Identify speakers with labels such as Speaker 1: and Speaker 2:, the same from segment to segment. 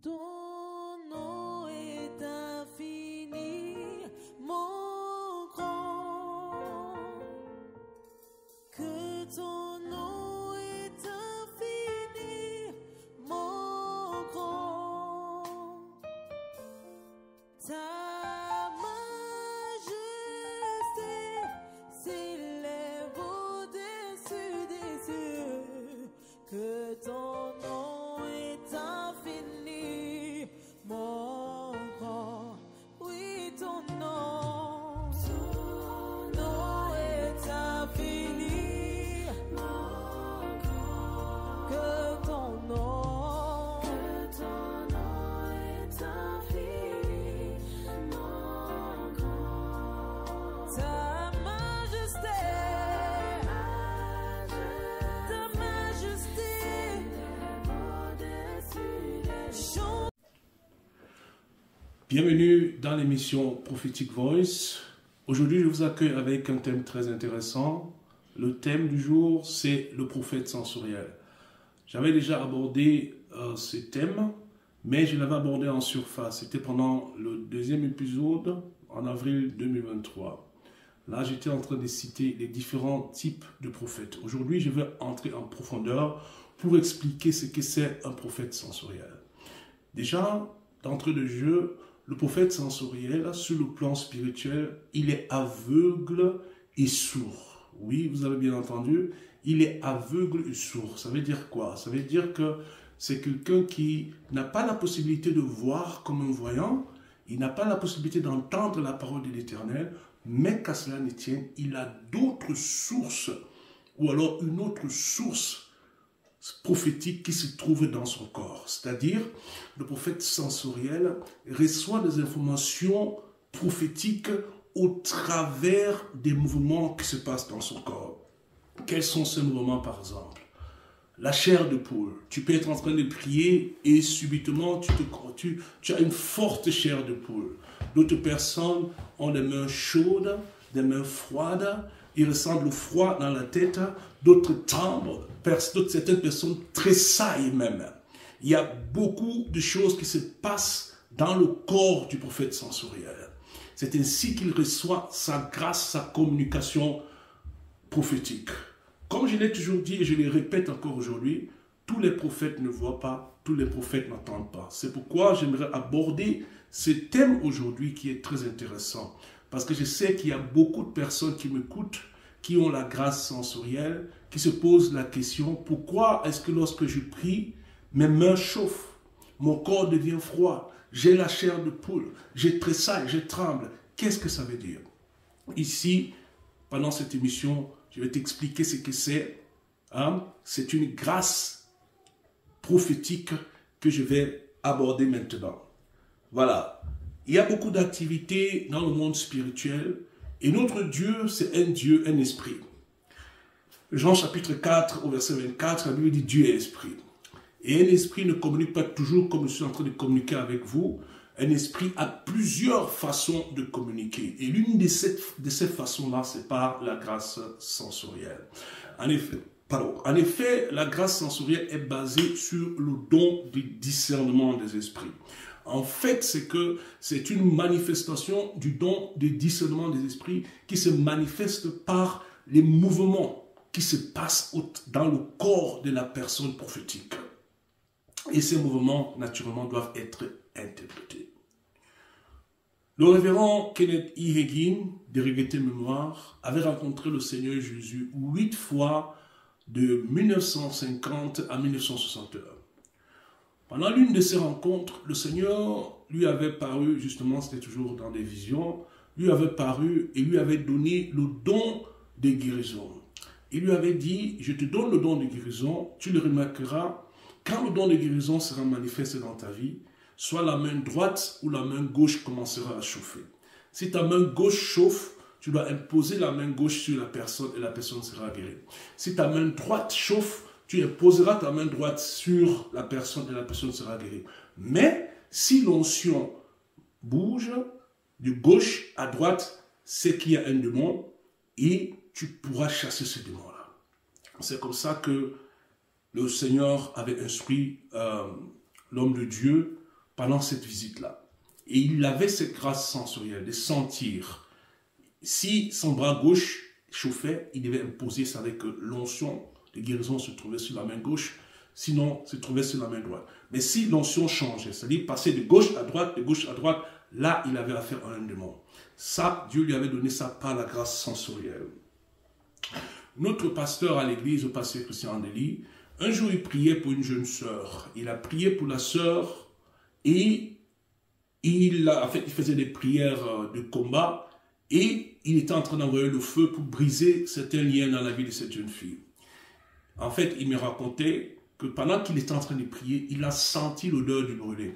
Speaker 1: Ton nom est infini, mon grand. Que ton nom est infini, mon grand. Ta majesté s'élève au-dessus des cieux. Que ton nom est infini, mon grand. Oui, ton nom est infini, mon grand. Que ton nom est infini, mon grand. Ta majesté chante.
Speaker 2: Bienvenue dans l'émission Prophetic Voice. Aujourd'hui, je vous accueille avec un thème très intéressant. Le thème du jour, c'est le prophète sensoriel. J'avais déjà abordé ce thème, mais je l'avais abordé en surface. C'était pendant le deuxième épisode, en avril 2023. Là, j'étais en train de citer les différents types de prophètes. Aujourd'hui, je vais entrer en profondeur pour expliquer ce que c'est un prophète sensoriel. Déjà, d'entrée de jeu, le prophète sensoriel, sur le plan spirituel, il est aveugle et sourd. Oui, vous avez bien entendu, il est aveugle et sourd. Ça veut dire quoi? Ça veut dire que c'est quelqu'un qui n'a pas la possibilité de voir comme un voyant, il n'a pas la possibilité d'entendre la parole de l'Éternel, mais qu'à cela ne tienne, il a d'autres sources, ou alors une autre source prophétique qui se trouve dans son corps. C'est-à-dire, le prophète sensoriel reçoit des informations prophétiques au travers des mouvements qui se passent dans son corps. Quels sont ces mouvements, par exemple? La chair de poule. Tu peux être en train de prier et subitement tu as une forte chair de poule. D'autres personnes ont des mains chaudes, des mains froides, ils ressentent le froid dans la tête, d'autres tremblent, certaines personnes tressaillent même. Il y a beaucoup de choses qui se passent dans le corps du prophète sensoriel. C'est ainsi qu'il reçoit sa grâce, sa communication prophétique. Comme je l'ai toujours dit et je le répète encore aujourd'hui, tous les prophètes ne voient pas, tous les prophètes n'entendent pas. C'est pourquoi j'aimerais aborder ce thème aujourd'hui qui est très intéressant. Parce que je sais qu'il y a beaucoup de personnes qui m'écoutent, qui ont la grâce sensorielle, qui se posent la question, pourquoi est-ce que lorsque je prie, mes mains chauffent, mon corps devient froid, j'ai la chair de poule, je tressaille, je tremble. Qu'est-ce que ça veut dire? Ici, pendant cette émission, je vais t'expliquer ce que c'est. C'est une grâce prophétique que je vais aborder maintenant. Voilà. Il y a beaucoup d'activités dans le monde spirituel et notre Dieu, c'est un Dieu, un esprit. Jean chapitre 4 au verset 24, la Bible dit Dieu est esprit. Et un esprit ne communique pas toujours comme je suis en train de communiquer avec vous. Un esprit a plusieurs façons de communiquer. Et l'une de ces façons-là, c'est par la grâce sensorielle. En effet, la grâce sensorielle est basée sur le don du discernement des esprits. En fait, c'est une manifestation du don de discernement des esprits qui se manifeste par les mouvements qui se passent dans le corps de la personne prophétique. Et ces mouvements, naturellement, doivent être interprétés. Le révérend Kenneth E. Hagin, de Regretté Mémoire, avait rencontré le Seigneur Jésus 8 fois de 1950 à 1961. Pendant l'une de ces rencontres, le Seigneur lui avait paru, justement, c'était toujours dans des visions, lui avait paru et lui avait donné le don de guérison. Il lui avait dit, je te donne le don de guérison, tu le remarqueras, quand le don de guérison sera manifesté dans ta vie, soit la main droite ou la main gauche commencera à chauffer. Si ta main gauche chauffe, tu dois imposer la main gauche sur la personne et la personne sera guérie. Si ta main droite chauffe, tu imposeras ta main droite sur la personne et la personne sera guérie. Mais si l'onction bouge de gauche à droite, c'est qu'il y a un démon et tu pourras chasser ce démon-là. C'est comme ça que le Seigneur avait instruit l'homme de Dieu pendant cette visite-là. Et il avait cette grâce sensorielle de sentir. Si son bras gauche chauffait, il devait imposer, ça avec l'onction de guérison se trouvait sur la main gauche, sinon se trouvait sur la main droite. Mais si l'onction changeait, c'est-à-dire passer de gauche à droite, là, il avait affaire à un démon. Ça, Dieu lui avait donné ça par la grâce sensorielle. Notre pasteur à l'église, le pasteur Christian Andeli, un jour il priait pour une jeune sœur. Il a prié pour la sœur et il faisait des prières de combat et il était en train d'envoyer le feu pour briser certains liens dans la vie de cette jeune fille. En fait, il me racontait que pendant qu'il était en train de prier, il a senti l'odeur du brûlé.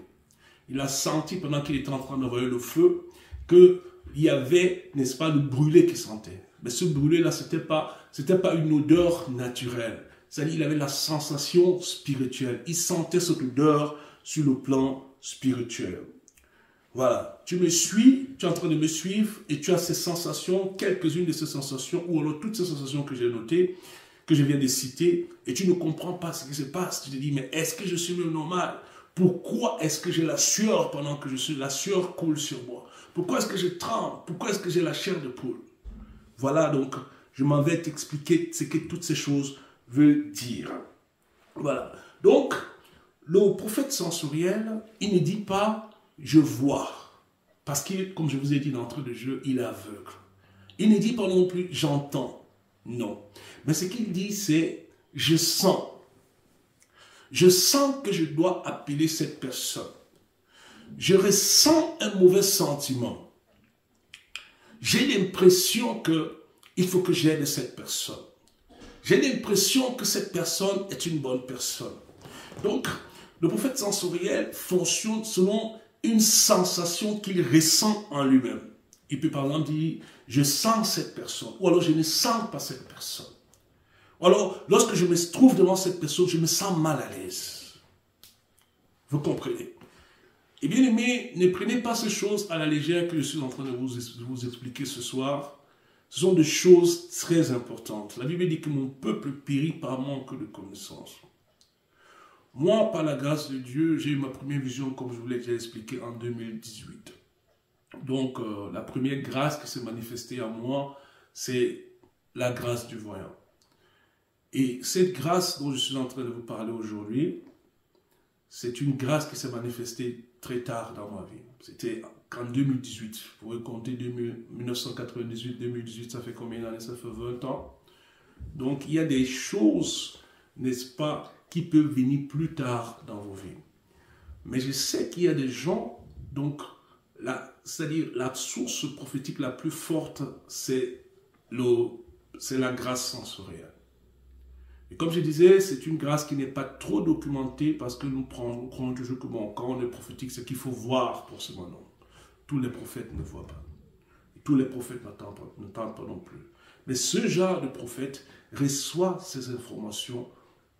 Speaker 2: Il a senti pendant qu'il était en train d'envoyer le feu qu'il y avait, n'est-ce pas, le brûlé qu'il sentait. Mais ce brûlé-là, c'était pas une odeur naturelle. C'est-à-dire, il avait la sensation spirituelle. Il sentait cette odeur sur le plan spirituel. Voilà. Tu me suis, tu es en train de me suivre et tu as ces sensations, quelques-unes de ces sensations, ou alors toutes ces sensations que j'ai notées, que je viens de citer, et tu ne comprends pas ce qui se passe. Tu te dis, mais est-ce que je suis le normal? Pourquoi est-ce que j'ai la sueur pendant que la sueur coule sur moi? Pourquoi est-ce que je tremble? Pourquoi est-ce que j'ai la chair de poule? Voilà, donc, je m'en vais t'expliquer ce que toutes ces choses veulent dire. Voilà. Donc, le prophète sensoriel, il ne dit pas « je vois », parce que, comme je vous ai dit d'entrée de jeu, il est aveugle. Il ne dit pas non plus « j'entends ». Non. Mais ce qu'il dit, c'est « je sens ». Je sens que je dois appeler cette personne. Je ressens un mauvais sentiment. J'ai l'impression qu'il faut que j'aide cette personne. J'ai l'impression que cette personne est une bonne personne. Donc, le prophète sensoriel fonctionne selon une sensation qu'il ressent en lui-même. Il peut par exemple dire, je sens cette personne, ou alors je ne sens pas cette personne. Ou alors, lorsque je me trouve devant cette personne, je me sens mal à l'aise. Vous comprenez? Et bien aimé, ne prenez pas ces choses à la légère que je suis en train de vous expliquer ce soir. Ce sont des choses très importantes. La Bible dit que mon peuple périt par manque de connaissance. Moi, par la grâce de Dieu, j'ai eu ma première vision, comme je vous l'ai déjà expliqué, en 2018. Donc, la première grâce qui s'est manifestée en moi, c'est la grâce du voyant. Et cette grâce dont je suis en train de vous parler aujourd'hui, c'est une grâce qui s'est manifestée très tard dans ma vie. C'était en 2018. Vous pouvez compter 1998, 2018, ça fait combien d'années? Ça fait 20 ans. Donc, il y a des choses, n'est-ce pas, qui peuvent venir plus tard dans vos vies. Mais je sais qu'il y a des gens, donc, c'est-à-dire la source prophétique la plus forte, c'est la grâce sensorielle. Et comme je disais, c'est une grâce qui n'est pas trop documentée parce que nous croyons toujours que bon, quand on est prophétique, c'est qu'il faut voir pour ce moment. Tous les prophètes ne voient pas. Et tous les prophètes n'entendent pas non plus. Mais ce genre de prophète reçoit ces informations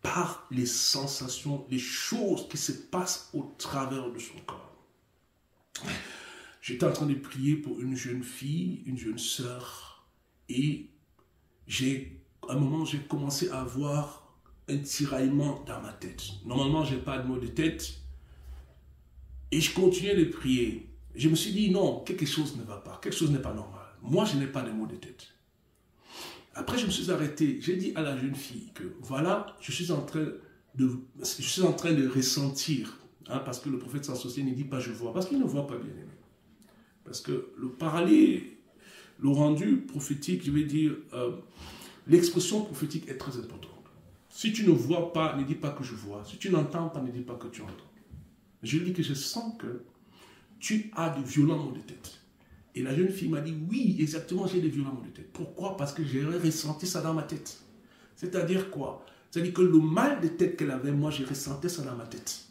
Speaker 2: par les sensations, les choses qui se passent au travers de son corps. J'étais en train de prier pour une jeune fille, une jeune sœur, et à un moment, j'ai commencé à avoir un tiraillement dans ma tête. Normalement, je n'ai pas de maux de tête. Et je continuais de prier. Je me suis dit, non, quelque chose ne va pas. Quelque chose n'est pas normal. Moi, je n'ai pas de maux de tête. Après, je me suis arrêté. J'ai dit à la jeune fille que, voilà, je suis en train de ressentir. Hein, parce que le prophète sensoriel ne dit pas, je vois. Parce qu'il ne voit pas, bien aimé. Parce que le parler, le rendu prophétique, je vais dire... l'expression prophétique est très importante. Si tu ne vois pas, ne dis pas que je vois. Si tu n'entends pas, ne dis pas que tu entends. Je dis que je sens que tu as de violents maux de tête. Et la jeune fille m'a dit, oui, exactement, j'ai des violents maux de tête. Pourquoi? Parce que j'ai ressenti ça dans ma tête. C'est-à-dire quoi? C'est-à-dire que le mal de tête qu'elle avait, moi, j'ai ressenti ça dans ma tête.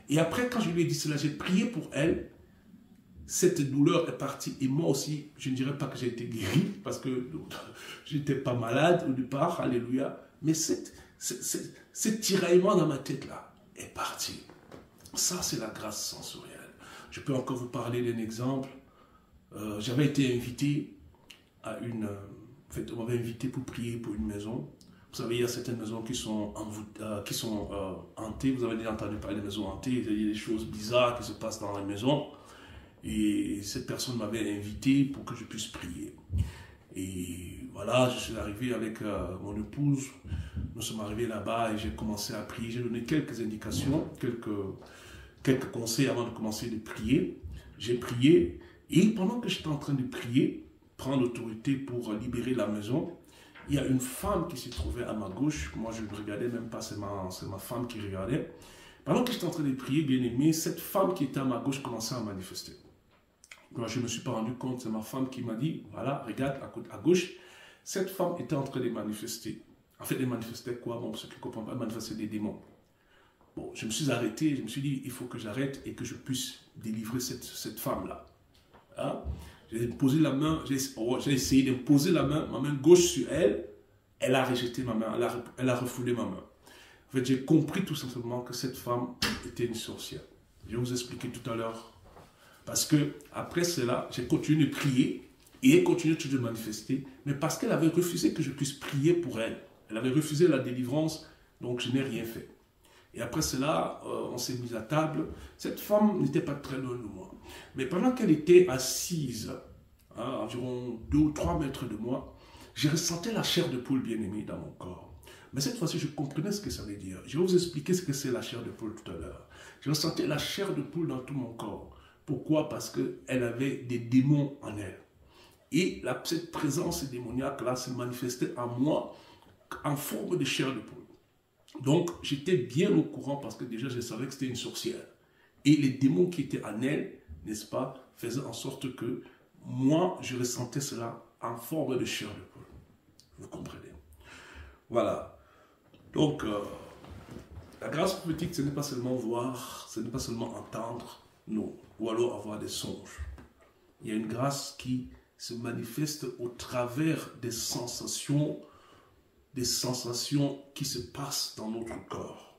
Speaker 2: Et après, quand je lui ai dit cela, j'ai prié pour elle. Cette douleur est partie et moi aussi, je ne dirais pas que j'ai été guéri parce que je n'étais pas malade au départ, alléluia, mais ce tiraillement dans ma tête-là est parti. Ça, c'est la grâce sensorielle. Je peux encore vous parler d'un exemple. J'avais été invité à en fait, on m'avait invité pour prier pour une maison. Vous Vous savez, il y a certaines maisons qui sont, hantées. Vous avez déjà entendu parler des maisons hantées. Il y a des choses bizarres qui se passent dans les maisons. Et cette personne m'avait invité pour que je puisse prier. Et voilà, je suis arrivé avec mon épouse. Nous sommes arrivés là-bas et j'ai commencé à prier. J'ai donné quelques indications, quelques conseils avant de commencer de prier. J'ai prié. Et pendant que j'étais en train de prier, prendre l'autorité pour libérer la maison, il y a une femme qui se trouvait à ma gauche. Moi, je ne regardais même pas, c'est ma femme qui regardait. Pendant que j'étais en train de prier, bien aimé, cette femme qui était à ma gauche commençait à manifester. Moi, je ne me suis pas rendu compte, c'est ma femme qui m'a dit, voilà, regarde à gauche. Cette femme était en train de manifester. En fait, elle manifestait quoi? Bon, pour ceux qui ne comprennent pas, elle manifestait des démons. Bon, je me suis arrêté, je me suis dit, il faut que j'arrête et que je puisse délivrer cette femme-là. Hein? J'ai posé la main, j'ai essayé de poser ma main gauche sur elle. Elle a rejeté ma main, elle a refoulé ma main. En fait, j'ai compris tout simplement que cette femme était une sorcière. Je vais vous expliquer tout à l'heure. Parce que après cela, j'ai continué de prier et elle continuait toujours de manifester. Mais parce qu'elle avait refusé que je puisse prier pour elle. Elle avait refusé la délivrance, donc je n'ai rien fait. Et après cela, on s'est mis à table. Cette femme n'était pas très loin de moi. Mais pendant qu'elle était assise, à environ 2 ou 3 mètres de moi, j'ai ressenti la chair de poule bien-aimée dans mon corps. Mais cette fois-ci, je comprenais ce que ça veut dire. Je vais vous expliquer ce que c'est la chair de poule tout à l'heure. Je ressentais la chair de poule dans tout mon corps. Pourquoi? Parce qu'elle avait des démons en elle. Et cette présence démoniaque-là se manifestait en moi en forme de chair de poule. Donc, j'étais bien au courant parce que déjà, je savais que c'était une sorcière. Et les démons qui étaient en elle, n'est-ce pas, faisaient en sorte que moi, je ressentais cela en forme de chair de poule. Vous comprenez? Voilà. Donc, la grâce prophétique, ce n'est pas seulement voir, ce n'est pas seulement entendre, non. Ou alors avoir des songes. Il y a une grâce qui se manifeste au travers des sensations qui se passent dans notre corps.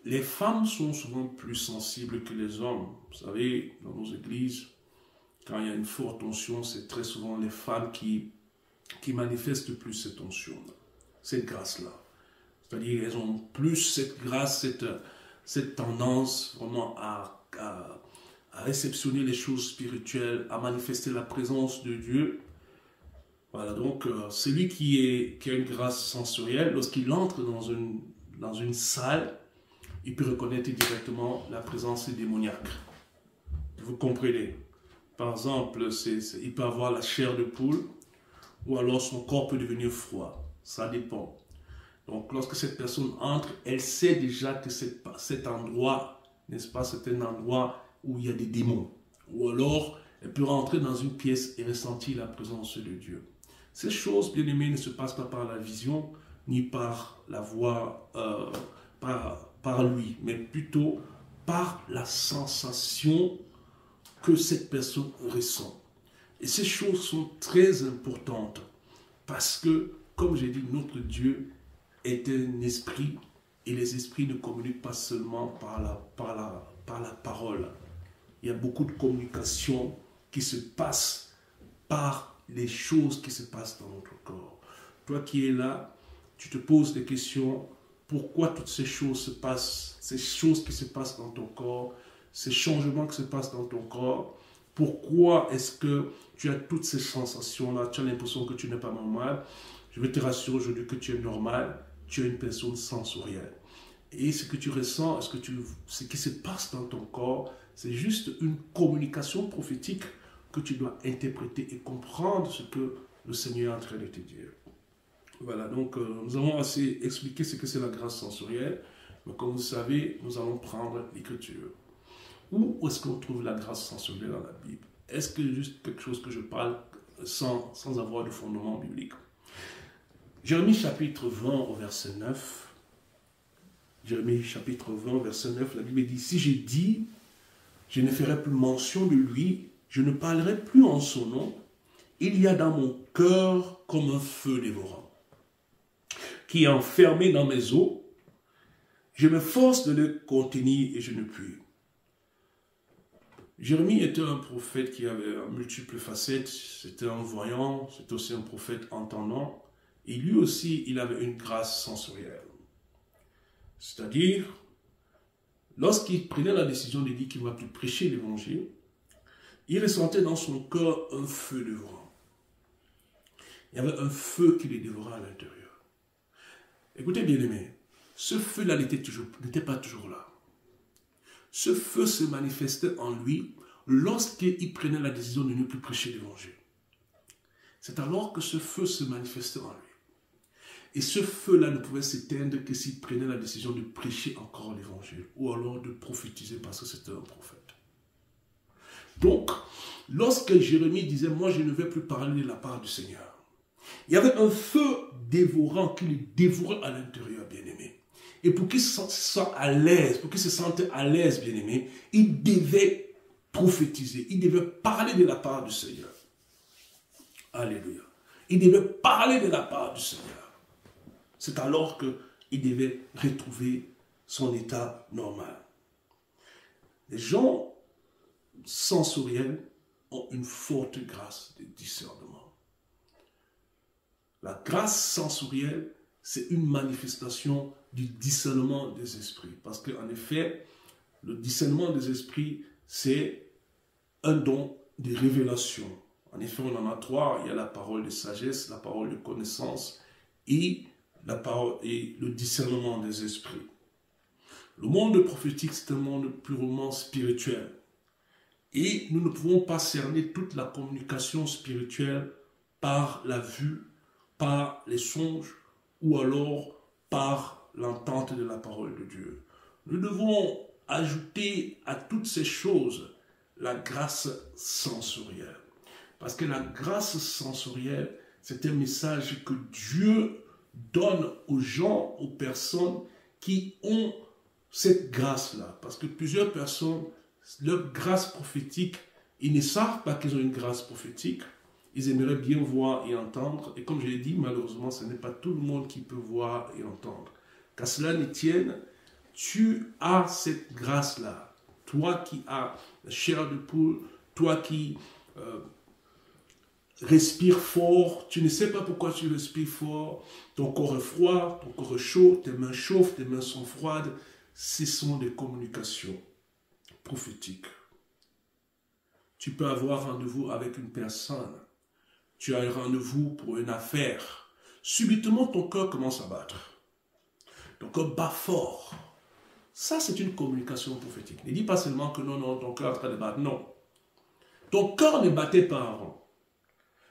Speaker 2: Les femmes sont souvent plus sensibles que les hommes. Vous savez, dans nos églises, quand il y a une forte tension, c'est très souvent les femmes qui manifestent plus cette tension, cette grâce-là. C'est-à-dire qu'elles ont plus cette grâce, cette tendance vraiment à réceptionner les choses spirituelles, à manifester la présence de Dieu. Voilà, donc celui qui a une grâce sensorielle, lorsqu'il entre dans une salle, il peut reconnaître directement la présence démoniaque. Vous comprenez? Par exemple, il peut avoir la chair de poule, ou alors son corps peut devenir froid. Ça dépend. Donc lorsque cette personne entre, elle sait déjà que cet endroit, n'est-ce pas, c'est un endroit où il y a des démons. Ou alors, elle peut rentrer dans une pièce et ressentir la présence de Dieu. Ces choses, bien aimées, ne se passent pas par la vision, ni par la voix, par lui, mais plutôt par la sensation que cette personne ressent. Et ces choses sont très importantes parce que, comme j'ai dit, notre Dieu est un esprit et les esprits ne communiquent pas seulement par la parole. Il y a beaucoup de communication qui se passe par les choses qui se passent dans notre corps. Toi qui es là, tu te poses des questions. Pourquoi toutes ces choses se passent, ces choses qui se passent dans ton corps, ces changements qui se passent dans ton corps? Pourquoi est-ce que tu as toutes ces sensations-là? Tu as l'impression que tu n'es pas normal. Je vais te rassurer aujourd'hui que tu es normal. Tu es une personne sensorielle. Et ce que tu ressens, ce qui se passe dans ton corps, c'est juste une communication prophétique que tu dois interpréter et comprendre ce que le Seigneur est en train de te dire. Voilà, donc nous avons assez expliqué ce que c'est la grâce sensorielle, mais comme vous savez, nous allons prendre l'écriture. Où est-ce qu'on trouve la grâce sensorielle dans la Bible? Est-ce que c'est juste quelque chose que je parle sans avoir de fondement biblique? Jérémie chapitre 20 au verset 9. Jérémie chapitre 20 verset 9, la Bible dit, si j'ai dit, je ne ferai plus mention de lui, je ne parlerai plus en son nom, il y a dans mon cœur comme un feu dévorant, qui est enfermé dans mes os, je me force de le contenir et je ne puis. Jérémie était un prophète qui avait multiples facettes, c'était un voyant, c'était aussi un prophète entendant, Et lui aussi, il avait une grâce sensorielle. C'est-à-dire, lorsqu'il prenait la décision de dire qu'il ne va plus prêcher l'évangile, il ressentait dans son cœur un feu dévorant. Il y avait un feu qui le dévorait à l'intérieur. Écoutez bien aimé, ce feu-là n'était pas toujours là. Ce feu se manifestait en lui lorsqu'il prenait la décision de ne plus prêcher l'évangile. C'est alors que ce feu se manifestait en lui. Et ce feu-là ne pouvait s'éteindre que s'il prenait la décision de prêcher encore l'évangile ou alors de prophétiser parce que c'était un prophète. Donc, lorsque Jérémie disait « Moi, je ne vais plus parler de la part du Seigneur », il y avait un feu dévorant qui le dévorait à l'intérieur, bien-aimé. Et pour qu'il se sente à l'aise, pour qu'il se sente à l'aise, bien-aimé, il devait prophétiser, il devait parler de la part du Seigneur. Alléluia. Il devait parler de la part du Seigneur. C'est alors qu'il devait retrouver son état normal. Les gens sensoriels ont une forte grâce de discernement. La grâce sensorielle, c'est une manifestation du discernement des esprits. Parce qu'en effet, le discernement des esprits, c'est un don de révélation. En effet, on en a trois. Il y a la parole de sagesse, la parole de connaissance et la parole et le discernement des esprits. Le monde prophétique, c'est un monde purement spirituel. Et nous ne pouvons pas cerner toute la communication spirituelle par la vue, par les songes ou alors par l'entente de la parole de Dieu. Nous devons ajouter à toutes ces choses la grâce sensorielle. Parce que la grâce sensorielle, c'est un message que Dieu donne aux gens, aux personnes qui ont cette grâce-là. Parce que plusieurs personnes, leur grâce prophétique, ils ne savent pas qu'ils ont une grâce prophétique. Ils aimeraient bien voir et entendre. Et comme je l'ai dit, malheureusement, ce n'est pas tout le monde qui peut voir et entendre. Qu'à cela ne tienne, tu as cette grâce-là. Toi qui as la chair de poule, toi qui respires fort, tu ne sais pas pourquoi tu respires fort, ton corps est froid, ton corps est chaud, tes mains chauffent, tes mains sont froides. Ce sont des communications prophétiques. Tu peux avoir rendez-vous avec une personne. Tu as un rendez-vous pour une affaire. Subitement, ton cœur commence à battre. Ton cœur bat fort. Ça, c'est une communication prophétique. Ne dis pas seulement que non, ton cœur est en train de battre. Non. Ton cœur ne battait pas avant.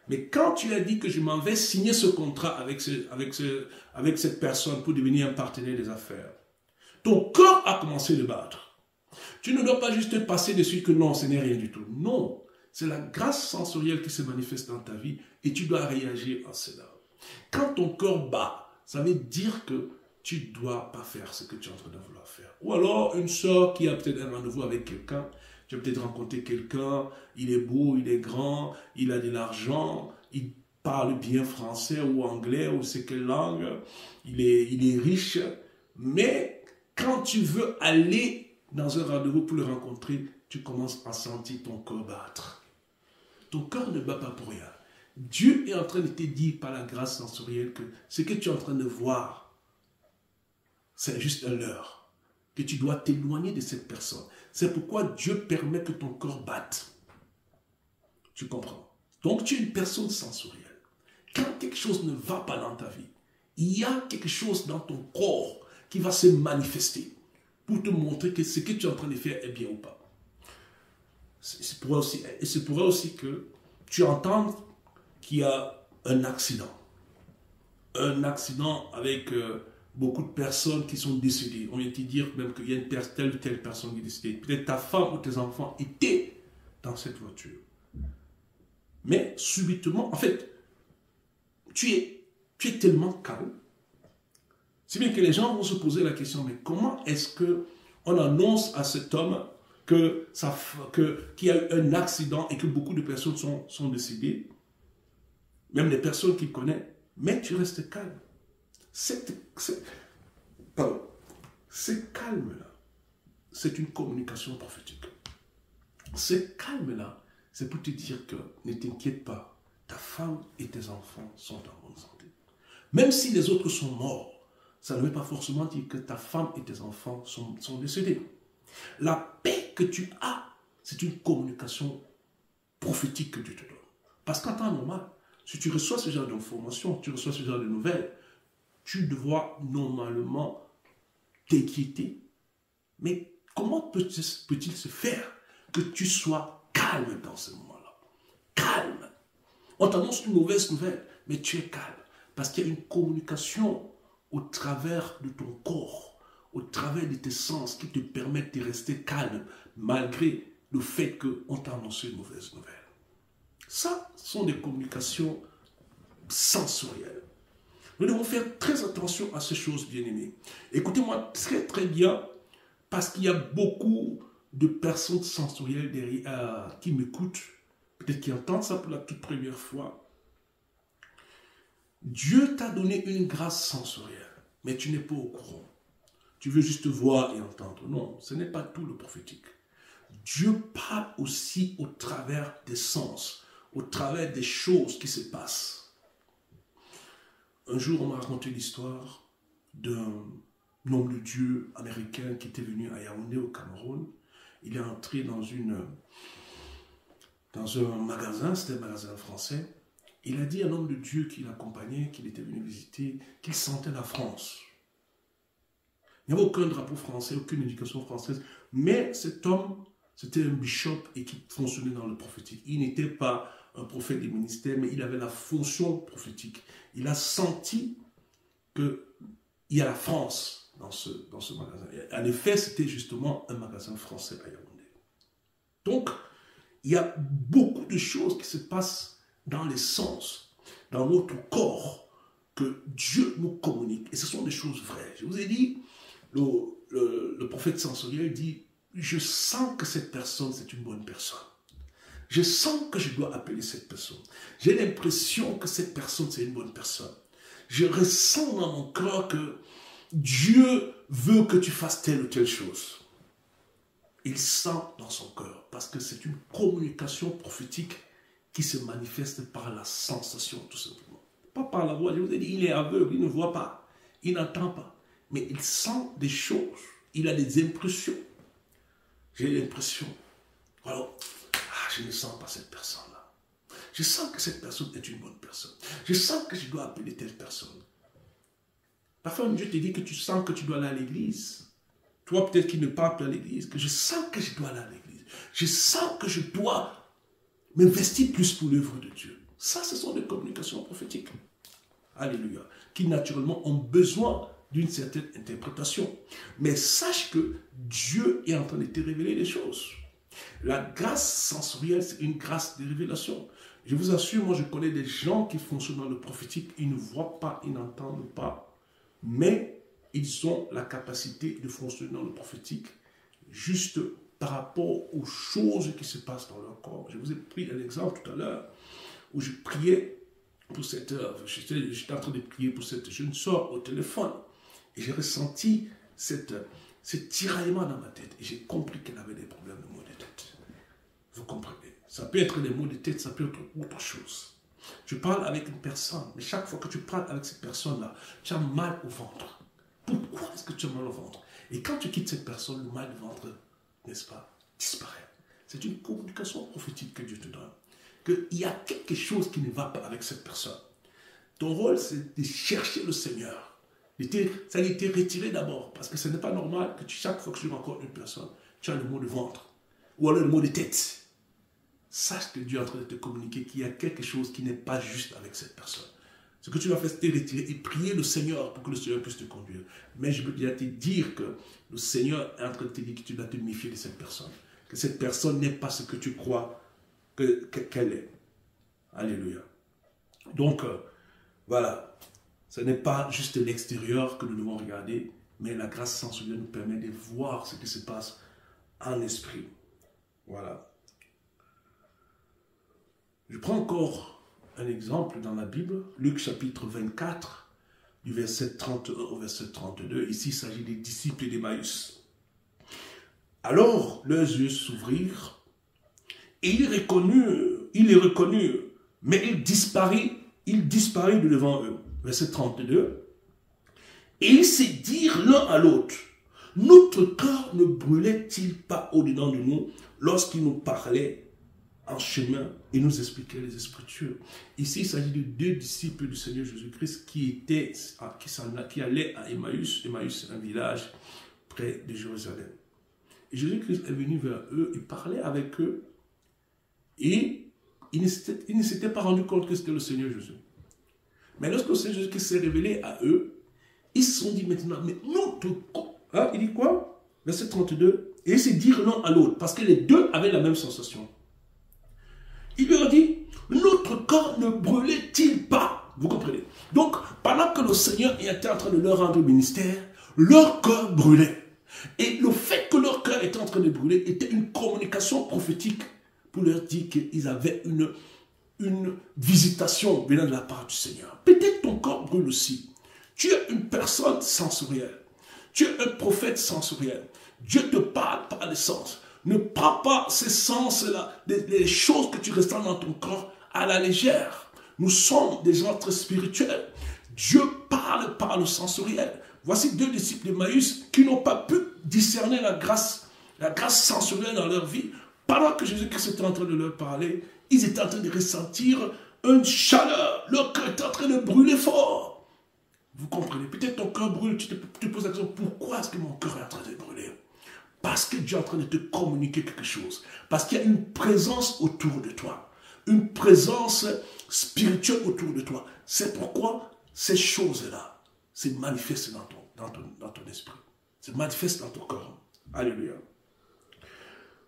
Speaker 2: Mais quand tu as dit que je m'en vais signer ce contrat avec cette personne pour devenir un partenaire des affaires, ton cœur a commencé de battre. Tu ne dois pas juste passer dessus que non, ce n'est rien du tout. Non, c'est la grâce sensorielle qui se manifeste dans ta vie et tu dois réagir à cela. Quand ton cœur bat, ça veut dire que tu ne dois pas faire ce que tu es en train de vouloir faire. Ou alors une soeur qui a peut-être un rendez-vous avec quelqu'un, tu as peut-être rencontré quelqu'un, il est beau, il est grand, il a de l'argent, il parle bien français ou anglais ou c'est quelle langue, il est riche, mais quand tu veux aller dans un rendez-vous pour le rencontrer, tu commences à sentir ton cœur battre. Ton cœur ne bat pas pour rien. Dieu est en train de te dire par la grâce sensorielle que ce que tu es en train de voir, c'est juste un leurre, que tu dois t'éloigner de cette personne. C'est pourquoi Dieu permet que ton cœur batte. Tu comprends? Donc tu es une personne sensorielle. Quand quelque chose ne va pas dans ta vie, il y a quelque chose dans ton corps qui va se manifester pour te montrer que ce que tu es en train de faire est bien ou pas. C'est pourrait aussi que tu entends qu'il y a un accident. Un accident avec beaucoup de personnes qui sont décédées. On vient te dire même qu'il y a telle ou telle personne qui est décédée. Peut-être ta femme ou tes enfants étaient dans cette voiture. Mais subitement, en fait, tu es tellement calme. C'est bien que les gens vont se poser la question, mais comment est-ce qu'on annonce à cet homme qu'il y a eu un accident et que beaucoup de personnes sont décédées, même des personnes qu'il connaît, mais tu restes calme. Ce calme-là, c'est une communication prophétique. Ce calme-là, c'est pour te dire que ne t'inquiète pas, ta femme et tes enfants sont en bonne santé. Même si les autres sont morts, ça ne veut pas forcément dire que ta femme et tes enfants sont décédés. La paix que tu as, c'est une communication prophétique que Dieu te donne. Parce qu'en temps normal, si tu reçois ce genre d'informations, tu reçois ce genre de nouvelles, tu dois normalement t'inquiéter. Mais comment peut-il se faire que tu sois calme dans ce moment-là? Calme. On t'annonce une mauvaise nouvelle, mais tu es calme. Parce qu'il y a une communication au travers de ton corps, au travers de tes sens qui te permettent de rester calme, malgré le fait qu'on t'a annoncé une mauvaise nouvelle. Ça, ce sont des communications sensorielles. Nous devons faire très attention à ces choses, bien-aimés. Écoutez-moi très très bien, parce qu'il y a beaucoup de personnes sensorielles derrière, qui m'écoutent, peut-être qui entendent ça pour la toute première fois. Dieu t'a donné une grâce sensorielle, mais tu n'es pas au courant. Tu veux juste voir et entendre. Non, ce n'est pas tout le prophétique. Dieu parle aussi au travers des sens, au travers des choses qui se passent. Un jour, on m'a raconté l'histoire d'un homme de Dieu américain qui était venu à Yaoundé au Cameroun. Il est entré dans un magasin, c'était un magasin français. Il a dit à un homme de Dieu qui l'accompagnait, qu'il était venu visiter, qu'il sentait la France. Il n'y avait aucun drapeau français, aucune éducation française, mais cet homme, c'était un bishop et qui fonctionnait dans le prophétique. Il n'était pas un prophète des ministères, mais il avait la fonction prophétique. Il a senti qu'il y a la France dans ce magasin. En effet, c'était justement un magasin français à Yaoundé. Donc, il y a beaucoup de choses qui se passent dans les sens, dans notre corps, que Dieu nous communique. Et ce sont des choses vraies. Je vous ai dit, le prophète sensoriel dit, je sens que cette personne, c'est une bonne personne. Je sens que je dois appeler cette personne. J'ai l'impression que cette personne, c'est une bonne personne. Je ressens dans mon cœur que Dieu veut que tu fasses telle ou telle chose. Il sent dans son cœur, parce que c'est une communication prophétique qui se manifeste par la sensation, tout simplement. Pas par la voix. Je vous ai dit, il est aveugle, il ne voit pas, il n'entend pas. Mais il sent des choses, il a des impressions. J'ai l'impression, alors, je ne sens pas cette personne-là. Je sens que cette personne est une bonne personne. Je sens que je dois appeler telle personne. Parfois, Dieu te dit que tu sens que tu dois aller à l'église. Toi, peut-être qui ne parle pas à l'église, que je sens que je dois aller à l'église. Je sens que je dois m'investir plus pour l'œuvre de Dieu. Ça, ce sont des communications prophétiques. Alléluia. Qui, naturellement, ont besoin d'une certaine interprétation. Mais sache que Dieu est en train de te révéler des choses. La grâce sensorielle, c'est une grâce de révélation. Je vous assure, moi je connais des gens qui fonctionnent dans le prophétique, ils ne voient pas, ils n'entendent pas, mais ils ont la capacité de fonctionner dans le prophétique juste par rapport aux choses qui se passent dans leur corps. Je vous ai pris un exemple tout à l'heure où je priais pour cette œuvre. J'étais en train de prier pour cette jeune sœur au téléphone et j'ai ressenti ce tiraillement dans ma tête et j'ai compris qu'elle avait des problèmes de maux de tête. Vous comprenez? Ça peut être des maux de tête, ça peut être autre chose. Je parle avec une personne, mais chaque fois que tu parles avec cette personne-là, tu as mal au ventre. Pourquoi est-ce que tu as mal au ventre? Et quand tu quittes cette personne, le mal au ventre, n'est-ce pas, disparaît. C'est une communication prophétique que Dieu te donne. Qu'il y a quelque chose qui ne va pas avec cette personne. Ton rôle, c'est de chercher le Seigneur. Ça a été retiré d'abord, parce que ce n'est pas normal que chaque fois que tu rencontres une personne, tu as le mot de ventre, ou alors le mot de tête. Sache que Dieu est en train de te communiquer qu'il y a quelque chose qui n'est pas juste avec cette personne. Ce que tu dois faire, c'est te retirer et prier le Seigneur pour que le Seigneur puisse te conduire. Mais je peux déjà te dire que le Seigneur est en train de te dire que tu dois te méfier de cette personne. Que cette personne n'est pas ce que tu crois qu'elle est. Alléluia. Donc, voilà. Ce n'est pas juste l'extérieur que nous devons regarder, mais la grâce sensorielle nous permet de voir ce qui se passe en esprit. Voilà. Je prends encore un exemple dans la Bible, Luc chapitre 24, du verset 31 au verset 32. Ici, il s'agit des disciples d'Emmaüs. Alors, leurs yeux s'ouvrirent, et ils les reconnurent, mais il disparut de devant eux. verset 32. Et ils se dirent l'un à l'autre, notre cœur ne brûlait-il pas au-dedans de nous lorsqu'il nous parlait en chemin et nous expliquait les Écritures. Ici, il s'agit de 2 disciples du Seigneur Jésus-Christ qui allaient à Emmaüs. Emmaüs, c'est un village près de Jérusalem. Et Jésus-Christ est venu vers eux, il parlait avec eux et ils ne s'étaient pas rendus compte que c'était le Seigneur Jésus. Mais lorsque le Seigneur Jésus s'est révélé à eux, ils se sont dit maintenant, mais notre corps, hein, il dit quoi? Verset 32, et ils se dirent l'un à l'autre, parce que les deux avaient la même sensation. Il leur dit, notre corps ne brûlait-il pas? Vous comprenez? Donc, pendant que le Seigneur était en train de leur rendre ministère, leur cœur brûlait. Et le fait que leur cœur était en train de brûler était une communication prophétique pour leur dire qu'ils avaient une visitation venant de la part du Seigneur. Peut-être ton corps brûle aussi. Tu es une personne sensorielle. Tu es un prophète sensoriel. Dieu te parle par les sens. Ne prends pas ces sens-là, les choses que tu ressens dans ton corps à la légère. Nous sommes des gens très spirituels. Dieu parle par le sensoriel. Voici 2 disciples d'Emmaüs qui n'ont pas pu discerner la grâce sensorielle dans leur vie. Pendant que Jésus-Christ était en train de leur parler, ils étaient en train de ressentir une chaleur. Leur cœur était en train de brûler fort. Vous comprenez? Peut-être ton cœur brûle, tu te poses la question, pourquoi est-ce que mon cœur est en train de brûler? Parce que Dieu est en train de te communiquer quelque chose. Parce qu'il y a une présence autour de toi. Une présence spirituelle autour de toi. C'est pourquoi ces choses-là se manifestent dans ton esprit. Se manifestent dans ton corps. Alléluia.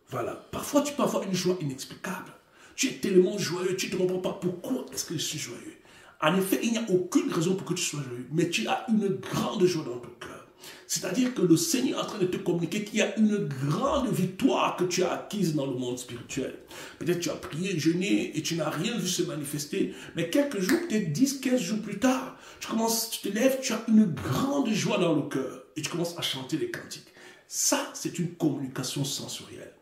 Speaker 2: Voilà. Parfois, tu peux avoir une joie inexplicable. Tu es tellement joyeux, tu ne te comprends pas pourquoi est-ce que je suis joyeux. En effet, il n'y a aucune raison pour que tu sois joyeux, mais tu as une grande joie dans ton cœur. C'est-à-dire que le Seigneur est en train de te communiquer qu'il y a une grande victoire que tu as acquise dans le monde spirituel. Peut-être tu as prié, jeûné et tu n'as rien vu se manifester, mais quelques jours, peut-être 10, 15 jours plus tard, tu te lèves, tu as une grande joie dans le cœur et tu commences à chanter les cantiques. Ça, c'est une communication sensorielle.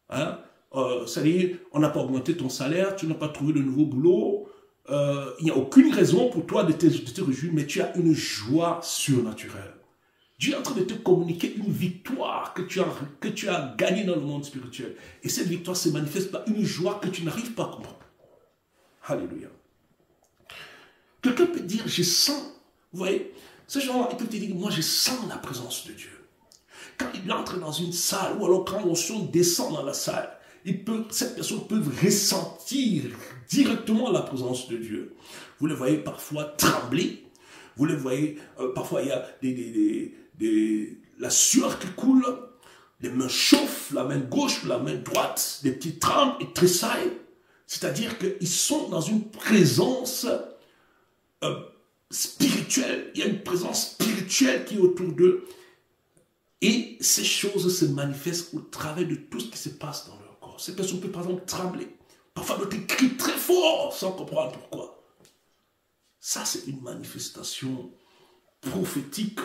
Speaker 2: Hein? C'est-à-dire, on n'a pas augmenté ton salaire, tu n'as pas trouvé de nouveau boulot, il n'y a aucune raison pour toi de te réjouir, mais tu as une joie surnaturelle. Dieu est en train de te communiquer une victoire que tu as gagnée dans le monde spirituel. Et cette victoire se manifeste par une joie que tu n'arrives pas à comprendre. Alléluia. Quelqu'un peut dire, je sens, vous voyez, ce genre, il peut te dire, moi je sens la présence de Dieu. Quand il entre dans une salle, ou alors quand l'onction descend dans la salle, cette personne peut ressentir directement la présence de Dieu. Vous le voyez parfois trembler. Vous le voyez, parfois il y a la sueur qui coule, les mains chauffent, la main gauche, la main droite, des petits trembles et tressaillent. C'est-à-dire qu'ils sont dans une présence spirituelle. Il y a une présence spirituelle qui est autour d'eux. Et ces choses se manifestent au travers de tout ce qui se passe dans leur corps. Ces personnes peuvent par exemple trembler. Parfois d'autres crient très fort sans comprendre pourquoi. Ça, c'est une manifestation prophétique,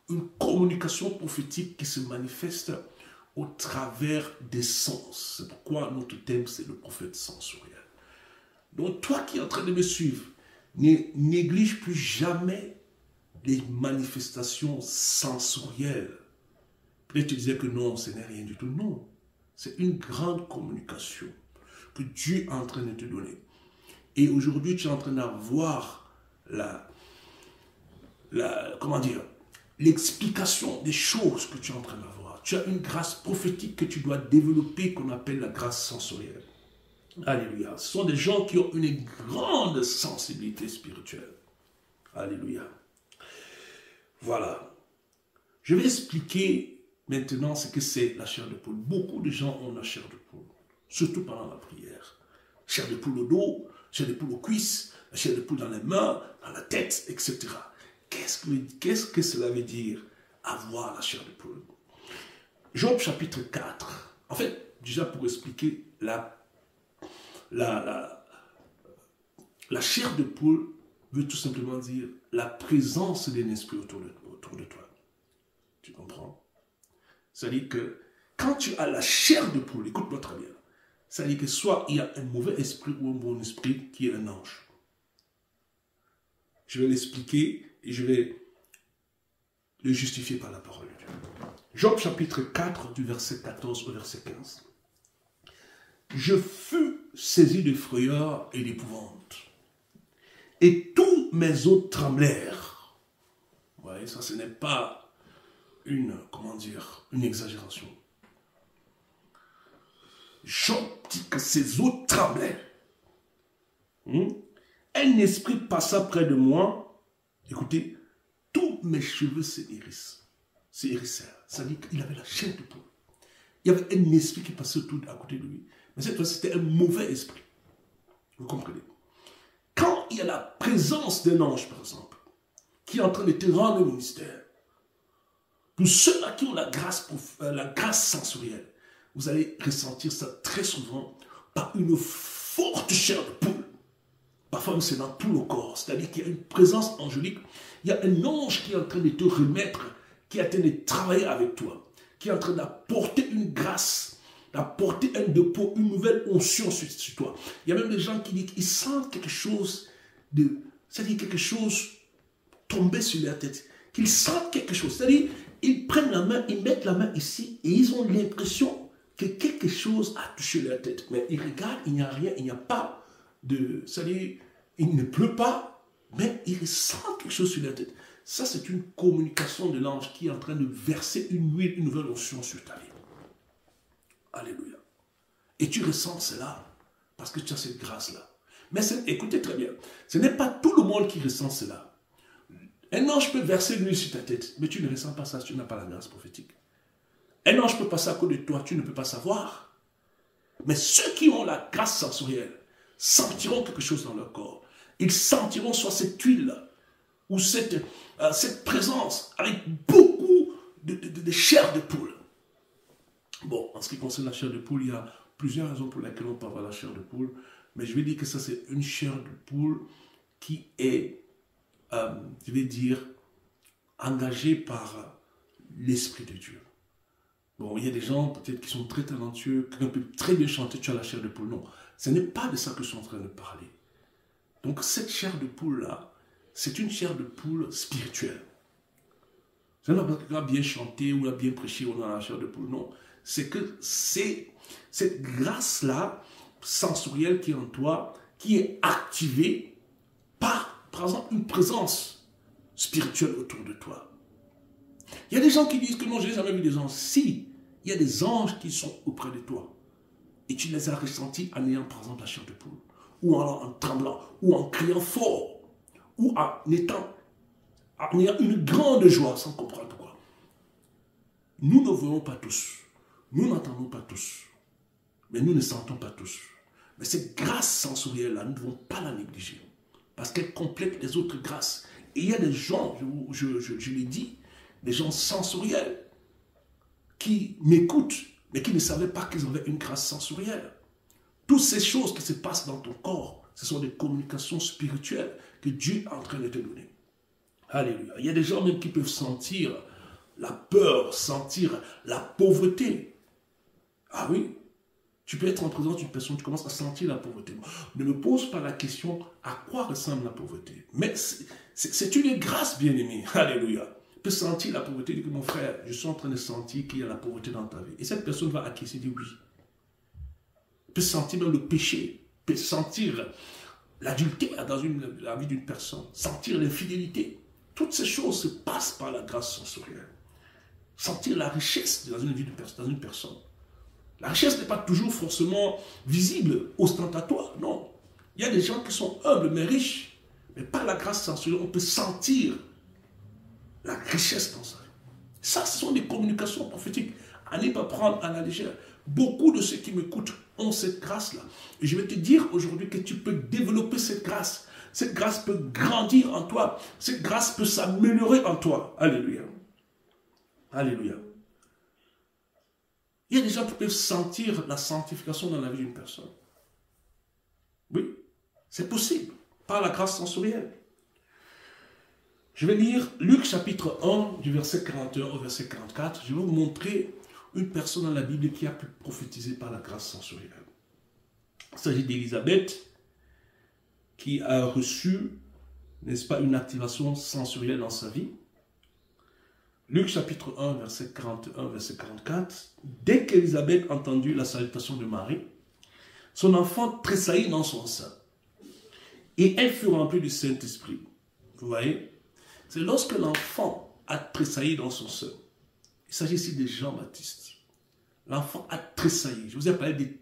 Speaker 2: une communication prophétique qui se manifeste au travers des sens. C'est pourquoi notre thème, c'est le prophète sensoriel. Donc, toi qui es en train de me suivre, ne néglige plus jamais les manifestations sensorielles. Peut-être tu disais que non, ce n'est rien du tout. Non, c'est une grande communication que Dieu est en train de te donner. Et aujourd'hui, tu es en train d'avoir l'explication des choses que tu es en train d'avoir. Tu as une grâce prophétique que tu dois développer qu'on appelle la grâce sensorielle. Alléluia. Ce sont des gens qui ont une grande sensibilité spirituelle. Alléluia. Voilà. Je vais expliquer maintenant ce que c'est la chair de poule. Beaucoup de gens ont la chair de poule, surtout pendant la prière. Chair de poule au dos, chair de poule aux cuisses, la chair de poule dans les mains, dans la tête, etc. Qu'est-ce que cela veut dire, avoir la chair de poule? Job chapitre 4. En fait, déjà pour expliquer la chair de poule veut tout simplement dire la présence d'un esprit autour de toi. Tu comprends? C'est-à-dire que quand tu as la chair de poule, écoute-moi très bien, c'est-à-dire que soit il y a un mauvais esprit ou un bon esprit qui est un ange. je vais l'expliquer et je vais le justifier par la parole de Dieu. Job chapitre 4 du verset 14 au verset 15. Je fus saisi de frayeur et d'épouvante, et tous mes os tremblèrent. Vous voyez, ça ce n'est pas une exagération. Job dit que ses os tremblaient. Un esprit passa près de moi. Écoutez, tous mes cheveux s'hérissèrent. Ça dit qu'il avait la chair de poule. Il y avait un esprit qui passait tout à côté de lui. Mais cette fois, c'était un mauvais esprit. Vous comprenez? Quand il y a la présence d'un ange, par exemple, qui est en train de te rendre le ministère, pour ceux-là qui ont la grâce sensorielle, vous allez ressentir ça très souvent par une forte chair de poule. Parfois, c'est dans tout le corps. C'est-à-dire qu'il y a une présence angélique. Il y a un ange qui est en train de te remettre, qui est en train de travailler avec toi, qui est en train d'apporter une grâce, d'apporter un dépôt, une nouvelle onction sur toi. Il y a même des gens qui disent qu'ils sentent quelque chose c'est-à-dire quelque chose tomber sur leur tête. Qu'ils sentent quelque chose. C'est-à-dire, ils prennent la main, ils mettent la main ici et ils ont l'impression que quelque chose a touché leur tête. Mais ils regardent, il n'y a rien, il n'y a pas de... C'est-à-dire, il ne pleut pas, mais ils ressentent quelque chose sur leur tête. Ça, c'est une communication de l'ange qui est en train de verser une huile, une nouvelle onction sur ta vie. Alléluia. Et tu ressens cela parce que tu as cette grâce-là. Mais écoutez très bien, ce n'est pas tout le monde qui ressent cela. Un ange peut verser l'huile sur ta tête, mais tu ne ressens pas ça, tu n'as pas la grâce prophétique. Un ange peut passer à côté de toi, tu ne peux pas savoir. Mais ceux qui ont la grâce sensorielle sentiront quelque chose dans leur corps. Ils sentiront soit cette huile ou cette présence avec beaucoup de chair de poule. Bon, en ce qui concerne la chair de poule, il y a plusieurs raisons pour lesquelles on peut avoir la chair de poule. Mais je vais dire que ça, c'est une chair de poule qui est, je vais dire, engagée par l'Esprit de Dieu. Bon, il y a des gens peut-être qui sont très talentueux, qui peuvent très bien chanter, tu as la chair de poule. Non, ce n'est pas de ça que je suis en train de parler. Donc cette chair de poule-là, c'est une chair de poule spirituelle. Ce n'est pas parce qu'on a bien chanté ou on a bien prêché, on a la chair de poule. Non, c'est que c'est cette grâce-là, sensorielle qui est en toi, qui est activée par exemple, une présence spirituelle autour de toi. Il y a des gens qui disent que non, je n'ai jamais vu des anges. Si, il y a des anges qui sont auprès de toi. Et tu les as ressentis en ayant, par exemple, la chair de poule, ou en tremblant, ou en criant fort, ou en ayant une grande joie, sans comprendre pourquoi. Nous ne voyons pas tous, nous n'entendons pas tous, mais nous ne sentons pas tous. Mais cette grâce sensorielle-là, nous ne devons pas la négliger, parce qu'elle complète les autres grâces. Et il y a des gens, je l'ai dit, des gens sensoriels, qui m'écoutent, mais qui ne savaient pas qu'ils avaient une grâce sensorielle. Toutes ces choses qui se passent dans ton corps, ce sont des communications spirituelles que Dieu est en train de te donner. Alléluia. Il y a des gens même qui peuvent sentir la peur, sentir la pauvreté. Ah oui, tu peux être en présence d'une personne, tu commences à sentir la pauvreté. Ne me pose pas la question à quoi ressemble la pauvreté. Mais c'est une grâce, bien-aimé. Alléluia. Tu peux sentir la pauvreté, dire que mon frère, je suis en train de sentir qu'il y a la pauvreté dans ta vie. Et cette personne va acquiescer, dire oui. Tu peux sentir même le péché, tu peux sentir l'adultère dans la vie d'une personne, sentir l'infidélité. Toutes ces choses se passent par la grâce sensorielle. Sentir la richesse dans une vie dans une personne. La richesse n'est pas toujours forcément visible, ostentatoire, non. Il y a des gens qui sont humbles mais riches, mais par la grâce sensorielle, on peut sentir la richesse dans sa vie. Ça, ce sont des communications prophétiques. À ne pas prendre à la légère. Beaucoup de ceux qui m'écoutent ont cette grâce-là. Et je vais te dire aujourd'hui que tu peux développer cette grâce. Cette grâce peut grandir en toi. Cette grâce peut s'améliorer en toi. Alléluia. Alléluia. Il y a des gens qui peuvent sentir la sanctification dans la vie d'une personne. Oui, c'est possible. Par la grâce sensorielle. Je vais lire Luc chapitre 1 du verset 41 au verset 44. Je vais vous montrer une personne dans la Bible qui a pu prophétiser par la grâce sensorielle. Il s'agit d'Élisabeth qui a reçu n'est-ce pas, une activation sensorielle dans sa vie. Luc chapitre 1, verset 41, verset 44. Dès qu'Élisabeth entendit la salutation de Marie, son enfant tressaillit dans son sein. Et elle fut remplie du Saint-Esprit. Vous voyez? C'est lorsque l'enfant a tressailli dans son sein. Il s'agit ici de Jean-Baptiste. L'enfant a tressailli. Je vous ai parlé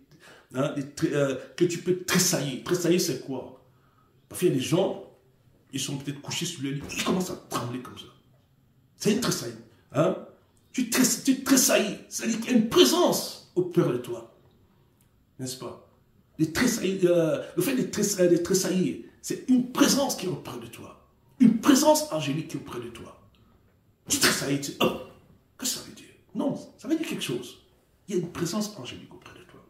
Speaker 2: que tu peux tressaillir. Tressaillir, c'est quoi? Parce qu'il y a des gens, ils sont peut-être couchés sur le lit, ils commencent à trembler comme ça. C'est une tressaillie. Hein? Tu tressaillis. C'est-à-dire qu'il y a une présence auprès de toi. N'est-ce pas? Le fait de tressaillir, c'est une présence qui est auprès de toi. Une présence angélique qui est auprès de toi. Tu tressaillis, tu dis, oh, qu'est-ce que ça veut dire? Non, ça veut dire quelque chose. Il y a une présence angélique auprès de toi.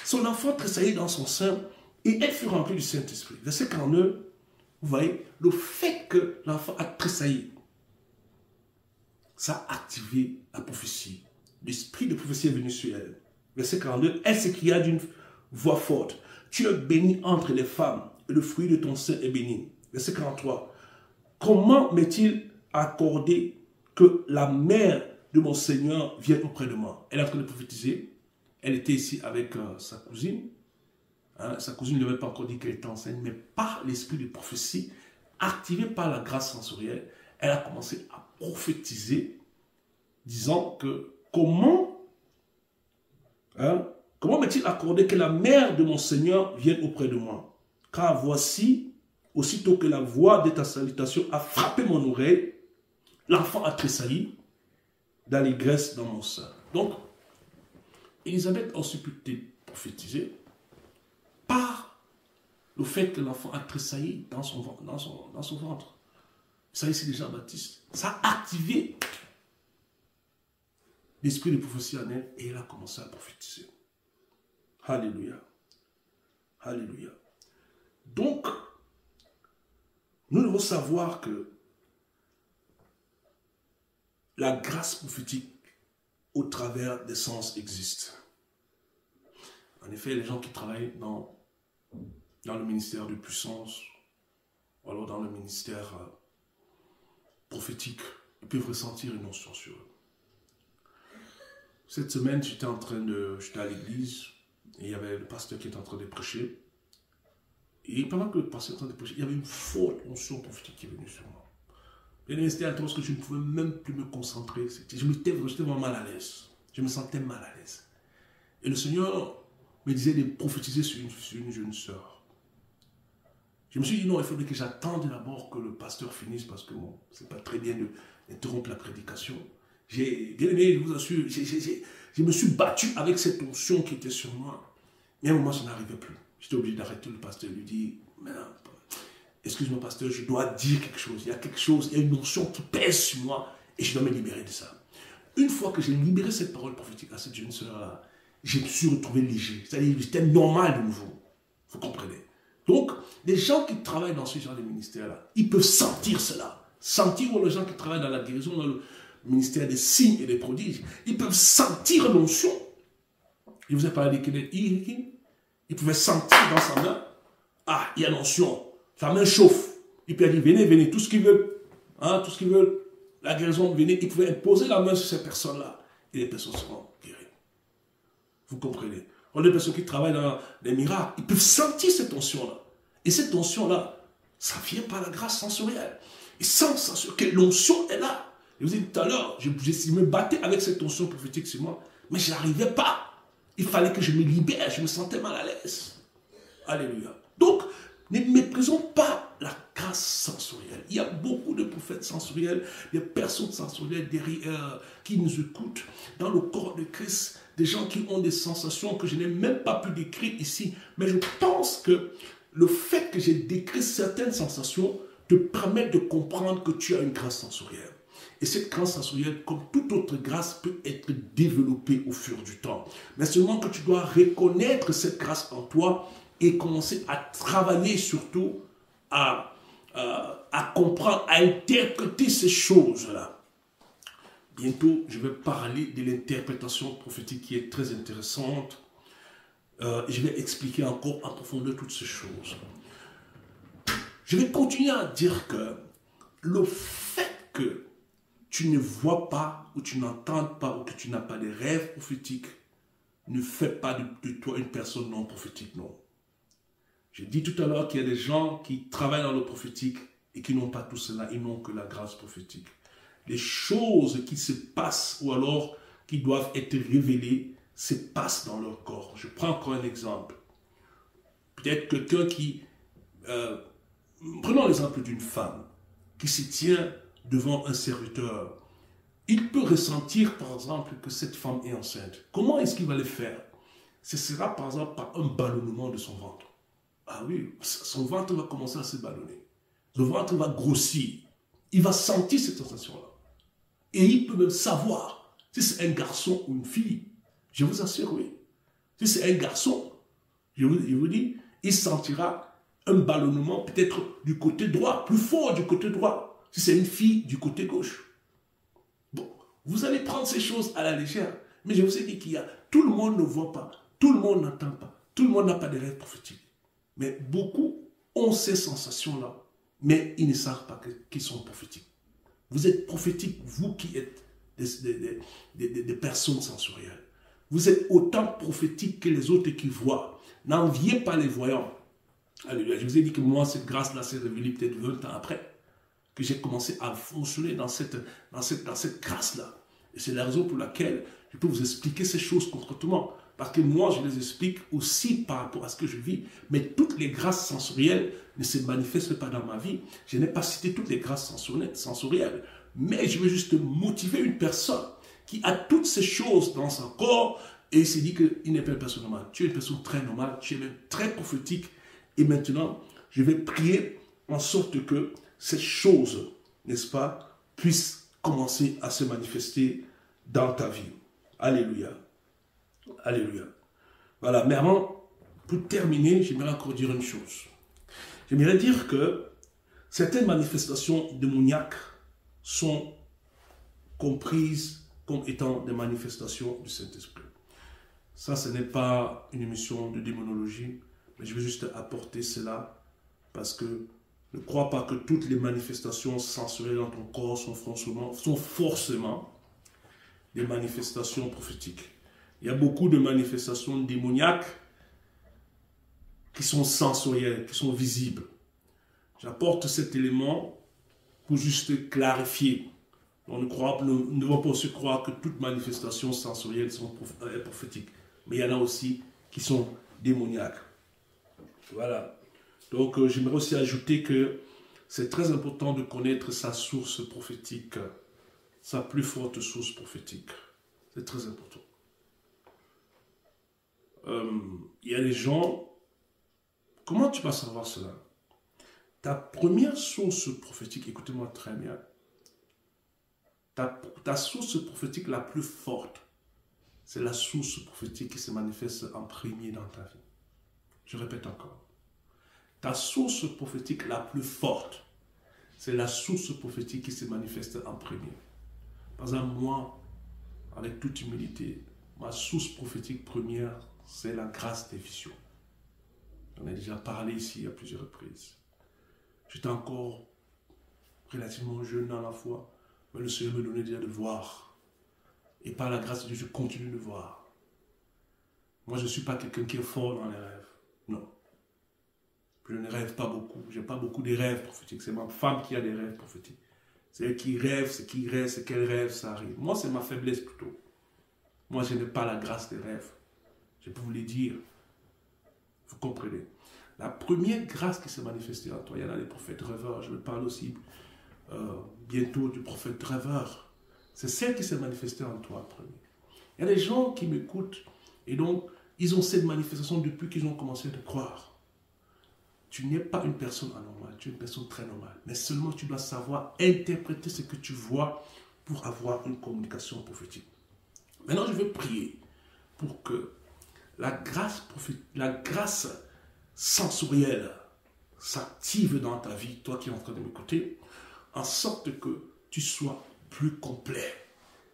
Speaker 2: Son enfant tressaillit dans son sein et elle fut remplie du Saint-Esprit. Verset 49, vous voyez, le fait que l'enfant a tressailli, ça a activé la prophétie. L'esprit de prophétie est venu sur elle. Verset 42, elle s'écria d'une voix forte, tu es bénie entre les femmes et le fruit de ton sein est béni. Verset 43, comment m'est-il accordé que la mère de mon Seigneur vienne auprès de moi? Elle est en train de prophétiser. Elle était ici avec sa cousine. Hein, sa cousine ne lui avait pas encore dit qu'elle était enceinte, mais par l'esprit de prophétie, activé par la grâce sensorielle, elle a commencé à prophétiser, disant que comment m'est-il accordé que la mère de mon Seigneur vienne auprès de moi? Car voici, aussitôt que la voix de ta salutation a frappé mon oreille, l'enfant a tressailli d'allégresse dans mon sein. Donc, Élisabeth a aussi pu prophétiser par le fait que l'enfant a tressailli dans son ventre. Ça, ici, déjà, Baptiste. Ça a activé l'esprit de prophétie en elle et elle a commencé à prophétiser. Alléluia. Alléluia. Donc, nous devons savoir que la grâce prophétique au travers des sens existe. En effet, les gens qui travaillent dans le ministère de puissance, ou alors dans le ministère prophétique, ils peuvent ressentir une onction sur eux. Cette semaine, j'étais à l'église, et il y avait le pasteur qui était en train de prêcher. Et pendant que le pasteur était en train de prêcher, il y avait une forte onction prophétique qui est venue sur moi. C'était à ce que je ne pouvais même plus me concentrer. J'étais vraiment mal à l'aise. Je me sentais mal à l'aise. Et le Seigneur me disait de prophétiser sur une jeune sœur. Je me suis dit non, il faudrait que j'attende d'abord que le pasteur finisse parce que bon, c'est pas très bien d'interrompre la prédication. J'ai bien aimé, je vous assure, je me suis battu avec cette onction qui était sur moi. Mais à un moment, ça n'arrivait plus. J'étais obligé d'arrêter le pasteur et lui dire, mais non, excuse-moi pasteur, je dois dire quelque chose. Il y a quelque chose, il y a une onction qui pèse sur moi et je dois me libérer de ça. Une fois que j'ai libéré cette parole prophétique à cette jeune sœur-là, je me suis retrouvé léger. C'est-à-dire que j'étais normal de nouveau. Vous comprenez? Donc, les gens qui travaillent dans ce genre de ministère-là, ils peuvent sentir cela. Sentir, ou les gens qui travaillent dans la guérison, dans le ministère des signes et des prodiges, ils peuvent sentir l'onction. Je vous ai parlé de Kenneth Hagin. Il pouvait sentir dans sa main, ah, il y a l'onction. Sa main chauffe. Il peut dire, venez, venez, tout ce qu'ils veulent. Hein, tout ce qu'ils veulent. La guérison, venez. Il pouvait imposer la main sur ces personnes-là. Et les personnes seront guéries. Vous comprenez? On a des personnes qui travaillent dans les miracles. Ils peuvent sentir cette onction-là. Et cette onction-là, ça vient par la grâce sensorielle. Ils sentent que l'onction est là. Je vous ai dit tout à l'heure, je me battais avec cette onction prophétique sur moi. Mais je n'arrivais pas. Il fallait que je me libère. Je me sentais mal à l'aise. Alléluia. Donc, ne méprisons pas la grâce sensorielle. Il y a beaucoup de prophètes sensoriels, des personnes sensorielles derrière qui nous écoutent dans le corps de Christ, des gens qui ont des sensations que je n'ai même pas pu décrire ici. Mais je pense que le fait que j'ai décrit certaines sensations te permet de comprendre que tu as une grâce sensorielle. Et cette grâce sensorielle, comme toute autre grâce, peut être développée au fur du temps. Mais seulement que tu dois reconnaître cette grâce en toi et commencer à travailler surtout à comprendre, à interpréter ces choses-là. Bientôt, je vais parler de l'interprétation prophétique qui est très intéressante. Je vais expliquer encore en profondeur toutes ces choses. Je vais continuer à dire que le fait que tu ne vois pas ou tu n'entends pas ou que tu n'as pas de rêves prophétiques ne fait pas de toi une personne non prophétique, non. J'ai dit tout à l'heure qu'il y a des gens qui travaillent dans le prophétique et qui n'ont pas tout cela, ils n'ont que la grâce prophétique. Les choses qui se passent ou alors qui doivent être révélées se passent dans leur corps. Je prends encore un exemple. Peut-être quelqu'un qui... prenons l'exemple d'une femme qui se tient devant un serviteur. Il peut ressentir, par exemple, que cette femme est enceinte. Comment est-ce qu'il va le faire? Ce sera, par exemple, par un ballonnement de son ventre. Ah oui, son ventre va commencer à se ballonner. Le ventre va grossir. Il va sentir cette sensation-là. Et il peut même savoir si c'est un garçon ou une fille. Je vous assure, oui. Si c'est un garçon, je vous dis, il sentira un ballonnement peut-être du côté droit, plus fort du côté droit. Si c'est une fille, du côté gauche. Bon, vous allez prendre ces choses à la légère. Mais je vous ai dit qu'il y a, tout le monde ne voit pas, tout le monde n'entend pas, tout le monde n'a pas de rêve prophétique. Mais beaucoup ont ces sensations-là, mais ils ne savent pas qu'ils sont prophétiques. Vous êtes prophétique, vous qui êtes des personnes sensorielles. Vous êtes autant prophétique que les autres qui voient. N'enviez pas les voyants. Alléluia. Je vous ai dit que moi, cette grâce-là s'est révélée peut-être 20 ans après, que j'ai commencé à fonctionner dans cette grâce-là. Et c'est la raison pour laquelle je peux vous expliquer ces choses concrètement. Parce que moi, je les explique aussi par rapport à ce que je vis. Mais toutes les grâces sensorielles ne se manifestent pas dans ma vie. Je n'ai pas cité toutes les grâces sensorielles. Mais je veux juste motiver une personne qui a toutes ces choses dans son corps et il s'est dit qu'il n'est pas une personne normale. Tu es une personne très normale, tu es même très prophétique. Et maintenant, je vais prier en sorte que ces choses, n'est-ce pas, puissent commencer à se manifester dans ta vie. Alléluia. Alléluia. Voilà, mais avant, pour terminer, j'aimerais encore dire une chose. J'aimerais dire que certaines manifestations démoniaques sont comprises comme étant des manifestations du Saint-Esprit. Ça, ce n'est pas une émission de démonologie, mais je veux juste apporter cela parce que ne crois pas que toutes les manifestations sensorielles dans ton corps sont forcément des manifestations prophétiques. Il y a beaucoup de manifestations démoniaques qui sont sensorielles, qui sont visibles. J'apporte cet élément pour juste clarifier. On ne va pas se croire que toutes manifestations sensorielles sont prophétiques. Mais il y en a aussi qui sont démoniaques. Voilà. Donc, j'aimerais aussi ajouter que c'est très important de connaître sa source prophétique, sa plus forte source prophétique. C'est très important. Il y a des gens... Comment tu vas savoir cela? Ta première source prophétique, écoutez-moi très bien, ta source prophétique la plus forte, c'est la source prophétique qui se manifeste en premier dans ta vie. Je répète encore. Ta source prophétique la plus forte, c'est la source prophétique qui se manifeste en premier. Par exemple, moi, avec toute humilité, ma source prophétique première, c'est la grâce des visions. J'en ai déjà parlé ici à plusieurs reprises. J'étais encore relativement jeune dans la foi, mais le Seigneur me donnait déjà de voir. Et par la grâce de Dieu, je continue de voir. Moi, je ne suis pas quelqu'un qui est fort dans les rêves. Non. Je ne rêve pas beaucoup. Je n'ai pas beaucoup de rêves prophétiques. C'est ma femme qui a des rêves prophétiques. C'est elle qui rêve, c'est qui rêve, c'est quel rêve ça arrive. Moi, c'est ma faiblesse plutôt. Moi, je n'ai pas la grâce des rêves. Je peux vous le dire. Vous comprenez? La première grâce qui s'est manifestée en toi, il y en a des prophètes rêveurs. Je vais parler aussi bientôt du prophète rêveur. C'est celle qui s'est manifestée en toi premier. Il y a des gens qui m'écoutent et donc ils ont cette manifestation depuis qu'ils ont commencé à te croire. Tu n'es pas une personne anormale, tu es une personne très normale. Mais seulement tu dois savoir interpréter ce que tu vois pour avoir une communication prophétique. Maintenant, je vais prier pour que la grâce sensorielle s'active dans ta vie, toi qui es en train de m'écouter, en sorte que tu sois plus complet,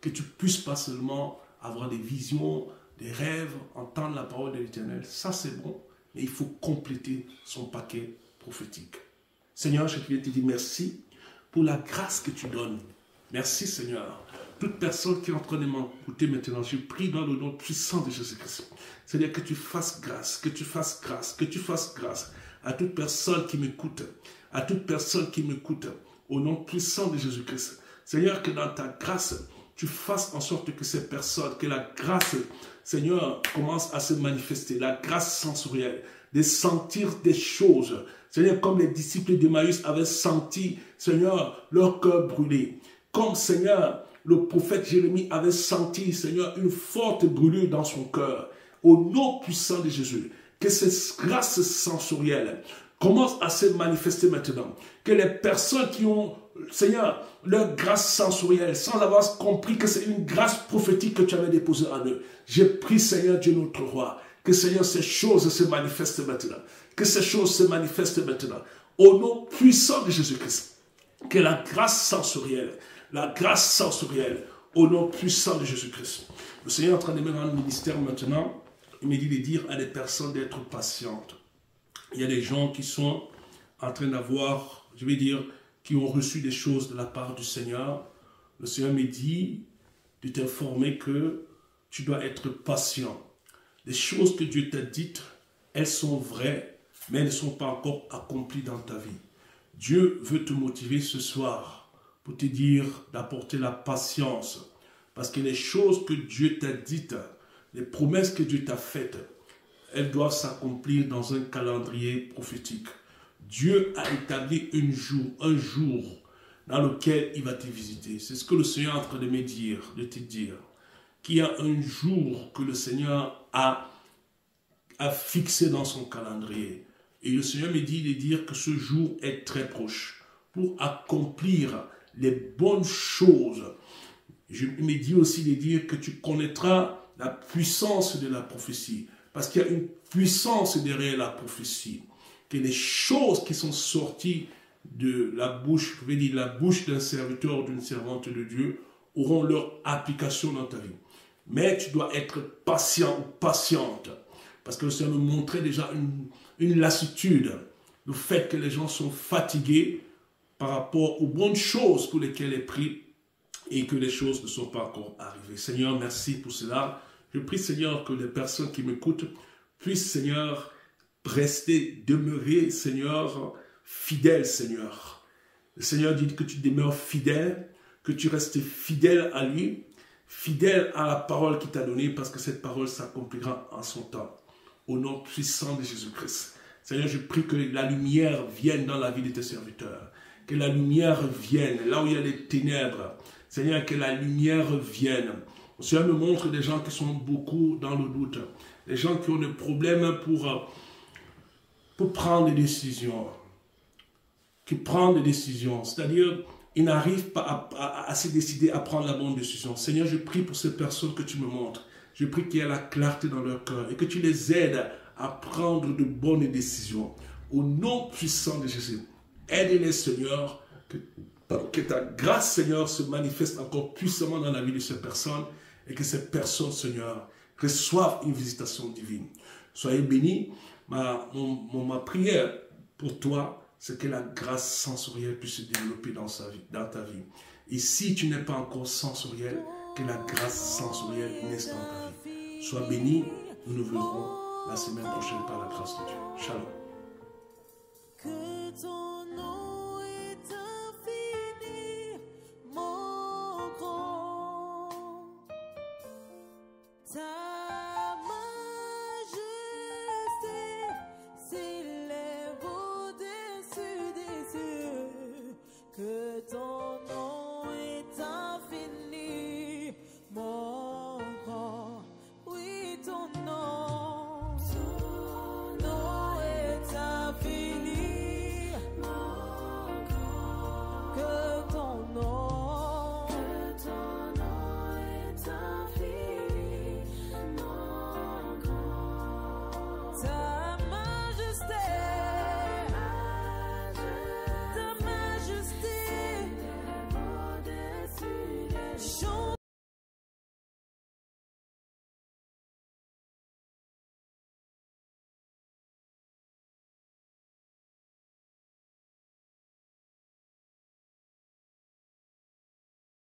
Speaker 2: que tu puisses pas seulement avoir des visions, des rêves, entendre la parole de l'Éternel. Ça, c'est bon, mais il faut compléter son paquet prophétique. Seigneur, je viens te dire merci pour la grâce que tu donnes. Merci, Seigneur. Toute personne qui est en train de m'écouter maintenant, je prie dans le nom puissant de Jésus-Christ. Seigneur, que tu fasses grâce, que tu fasses grâce, que tu fasses grâce à toute personne qui m'écoute, à toute personne qui m'écoute, au nom puissant de Jésus-Christ. Seigneur, que dans ta grâce, tu fasses en sorte que ces personnes, que la grâce, Seigneur, commence à se manifester, la grâce sensorielle, de sentir des choses. Seigneur, comme les disciples d'Emmaüs avaient senti, Seigneur, leur cœur brûler. Comme, Seigneur, le prophète Jérémie avait senti, Seigneur, une forte brûlure dans son cœur. Au nom puissant de Jésus, que cette grâce sensorielle commence à se manifester maintenant. Que les personnes qui ont, Seigneur, leur grâce sensorielle, sans avoir compris que c'est une grâce prophétique que tu avais déposée en eux. Je prie, Seigneur Dieu notre roi, que, Seigneur, ces choses se manifestent maintenant. Que ces choses se manifestent maintenant. Au nom puissant de Jésus-Christ. Que la grâce sensorielle, au nom puissant de Jésus-Christ. Le Seigneur est en train de mettre dans le ministère maintenant. Il me dit de dire à des personnes d'être patientes. Il y a des gens qui sont en train d'avoir, je vais dire, qui ont reçu des choses de la part du Seigneur. Le Seigneur me dit de t'informer que tu dois être patient. Les choses que Dieu t'a dites, elles sont vraies, mais elles ne sont pas encore accomplies dans ta vie. Dieu veut te motiver ce soir pour te dire d'apporter la patience. Parce que les choses que Dieu t'a dites, les promesses que Dieu t'a faites, elles doivent s'accomplir dans un calendrier prophétique. Dieu a établi un jour dans lequel il va te visiter. C'est ce que le Seigneur est en train de me dire, de te dire. Qu'il y a un jour que le Seigneur a fixé dans son calendrier. Et le Seigneur me dit de dire que ce jour est très proche pour accomplir les bonnes choses. Il me dit aussi de dire que tu connaîtras la puissance de la prophétie. Parce qu'il y a une puissance derrière la prophétie. Que les choses qui sont sorties de la bouche, je vais dire la bouche d'un serviteur ou d'une servante de Dieu, auront leur application dans ta vie. Mais tu dois être patient ou patiente. Parce que le Seigneur nous montrait déjà une lassitude. Le fait que les gens sont fatigués par rapport aux bonnes choses pour lesquelles ils prient et que les choses ne sont pas encore arrivées. Seigneur, merci pour cela. Je prie, Seigneur, que les personnes qui m'écoutent puissent, Seigneur, rester, demeurer, Seigneur, fidèles, Seigneur. Le Seigneur dit que tu demeures fidèle, que tu restes fidèle à lui, fidèle à la parole qu'il t'a donnée, parce que cette parole s'accomplira en son temps. Au nom puissant de Jésus-Christ. Seigneur, je prie que la lumière vienne dans la vie de tes serviteurs. Que la lumière vienne là où il y a les ténèbres. Seigneur, que la lumière vienne. Le Seigneur me montre des gens qui sont beaucoup dans le doute. Des gens qui ont des problèmes pour prendre des décisions. Qui prennent des décisions. C'est-à-dire, ils n'arrivent pas à se décider à prendre la bonne décision. Seigneur, je prie pour ces personnes que tu me montres. Je prie qu'il y ait la clarté dans leur cœur et que tu les aides à prendre de bonnes décisions. Au nom puissant de Jésus, aide-les, Seigneur, que ta grâce, Seigneur, se manifeste encore puissamment dans la vie de ces personnes et que ces personnes, Seigneur, reçoivent une visitation divine. Soyez bénis. Ma prière pour toi, c'est que la grâce sensorielle puisse se développer dans ta vie. Et si tu n'es pas encore sensoriel, que la grâce sensorielle naisse dans ta vie. Sois béni, nous nous verrons la semaine prochaine par la grâce de Dieu. Shalom.
Speaker 1: Que ton nom est infini, mon grand. Ta majesté s'élève au-dessus des cieux. Que ton nom est infini, mon grand. Oui, ton nom. Ton nom est infini, mon grand. Que ton nom. Que ton nom est infini, mon grand. Ta majesté. Ta majesté. Show